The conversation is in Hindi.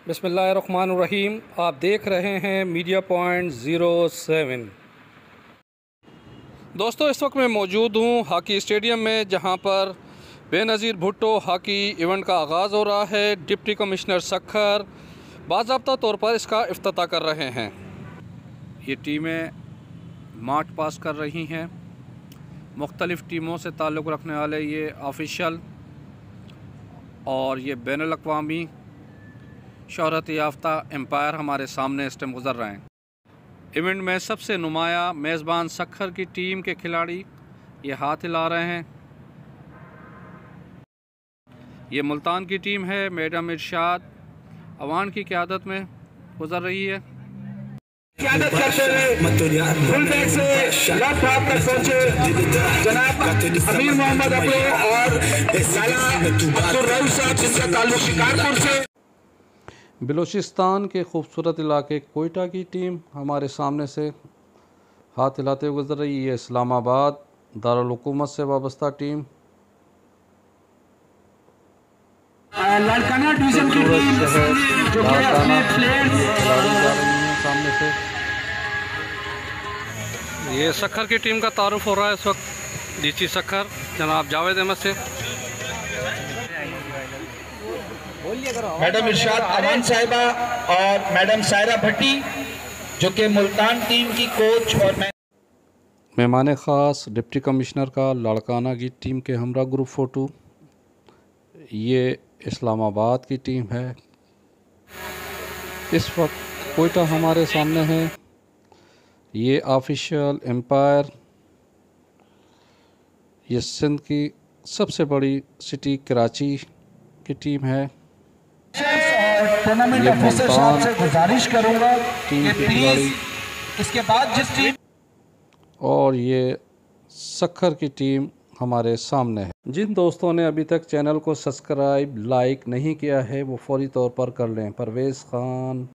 बिस्मिल्लाहिर्रहमानिर्रहीम। आप देख रहे हैं मीडिया पॉइंट 07। दोस्तों, इस वक्त मैं मौजूद हूँ हॉकी स्टेडियम में, जहाँ पर बेनज़ीर भुट्टो हॉकी इवेंट का आगाज़ हो रहा है। डिप्टी कमिश्नर सक्खर बाज़ाब्ता तौर पर इसका इफ्तिताह कर रहे हैं। ये टीमें मार्च पास कर रही हैं। मुख्तलिफ़ टीमों से ताल्लुक़ रखने वाले ये ऑफिशियल और ये बैनुल अक़वामी शोहरत याफ्ता एम्पायर हमारे सामने इस टाइम गुज़र रहे हैं। इवेंट में सबसे नुमाया मेज़बान सक्खर की टीम के खिलाड़ी ये हाथ हिला रहे हैं। ये मुल्तान की टीम है, मैडम इरशाद अवान की क़यादत में गुज़र रही है। क़यादत करते हुए फुल बैक से लेफ्ट हाफ तक पहुंचे जनाब अमीर मोहम्मद अपने और लाला अब्दुल रऊफ साहब, जिसका ताल्लुक शिकारपुर से। बलूचिस्तान के खूबसूरत इलाके कोयटा की टीम हमारे सामने से हाथ हिलाते हुए गुजर रही है। इस्लामाबाद दारुल हुकूमत से वाबस्ता टीम, लाड़काना डिवीजन की टीम जो कि अपने प्लेयर्स जा रही है सामने से। ये सक्खर की टीम का तारुफ हो रहा है इस वक्त डीसी सक्खर जनाब जावेद अहमद से। मैडम इरशाद अमान साहिबा और मैडम सायरा भट्टी, जो कि मुल्तान टीम की कोच और मेहमान ख़ास डिप्टी कमिश्नर का लाड़काना की टीम के हमरा ग्रुप फ़ोटो। ये इस्लामाबाद की टीम है। इस वक्त कोयटा हमारे सामने है। ये ऑफिशियल एम्पायर, ये सिंध की सबसे बड़ी सिटी कराची की टीम है। टूर्नामेंट ऑफिसर साहब से गुजारिश करूंगा कि प्लीज इसके बाद जिस टीम और ये सक्खर की टीम हमारे सामने है। जिन दोस्तों ने अभी तक चैनल को सब्सक्राइब लाइक नहीं किया है वो फौरी तौर पर कर लें। परवेज़ ख़ान।